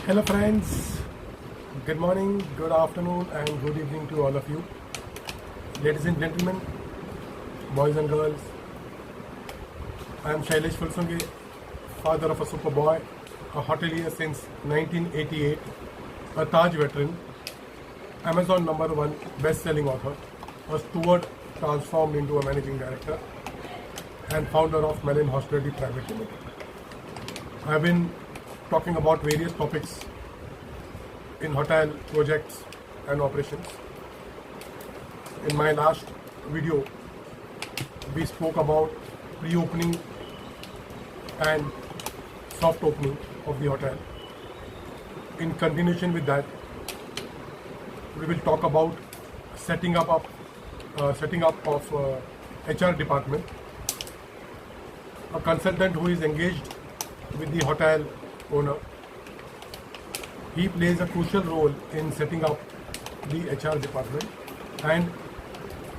Hello friends, good morning, good afternoon and good evening to all of you. Ladies and gentlemen, boys and girls, I am Shailesh Fulsunge, father of a super boy, a hotelier since 1988, a Taj veteran, Amazon #1 best-selling author, a steward transformed into a managing director and founder of Melon Hospitality Private Limited. I have been talking about various topics in hotel projects and operations. In my last video, we spoke about pre-opening and soft opening of the hotel. In continuation with that, we will talk about setting up of HR department, a consultant who is engaged with the hotel owner. He plays a crucial role in setting up the HR department, and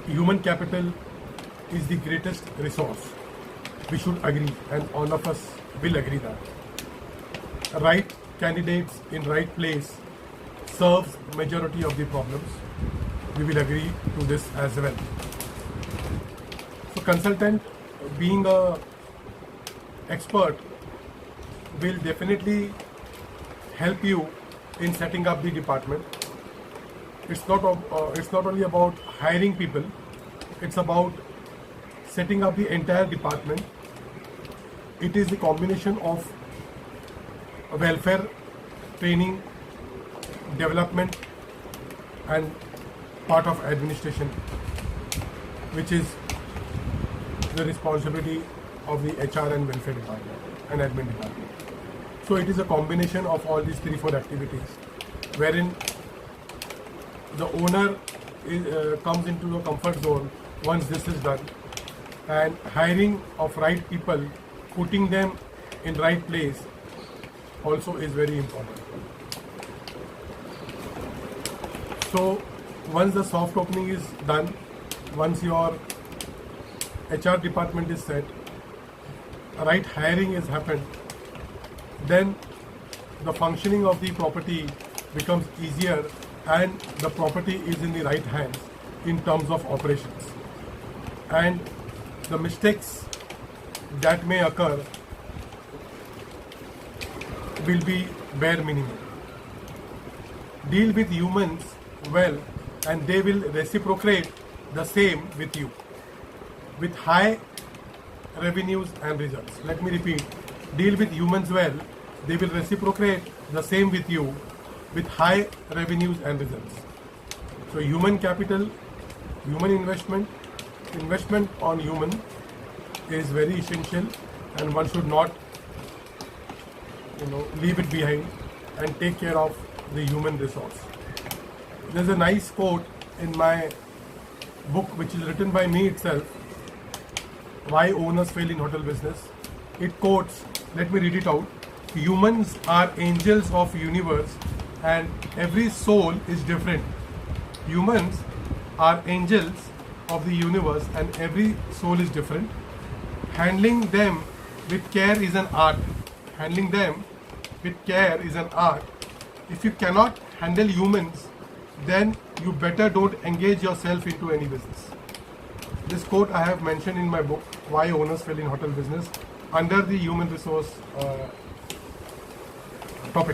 human capital is the greatest resource. We should agree, and all of us will agree that right candidates in right place serves majority of the problems. We will agree to this as well. So consultant being a expert will definitely help you in setting up the department. It's not only about hiring people, it's about setting up the entire department. It is the combination of welfare, training, development and part of administration, which is the responsibility of the HR and welfare department and admin department. So it is a combination of all these 3-4 activities, wherein the owner comes into the comfort zone once this is done, and hiring of right people, putting them in right place also is very important. So once the soft opening is done, once your HR department is set, right hiring has happened, then the functioning of the property becomes easier and the property is in the right hands in terms of operations. And the mistakes that may occur will be bare minimum. Deal with humans well and they will reciprocate the same with you with high revenues and results. Let me repeat. Deal with humans well, they will reciprocate the same with you with high revenues and results. So human capital, human investment on human is very essential, and one should not leave it behind and take care of the human resource. There's a nice quote in my book which is written by me itself, Why Owners Fail in Hotel Business. It quotes, let me read it out. Humans are angels of universe and every soul is different. Humans are angels of the universe and every soul is different. Handling them with care is an art. Handling them with care is an art. If you cannot handle humans, then you better don't engage yourself into any business. This quote I have mentioned in my book, Why Owners Fail in Hotel Business, under the human resource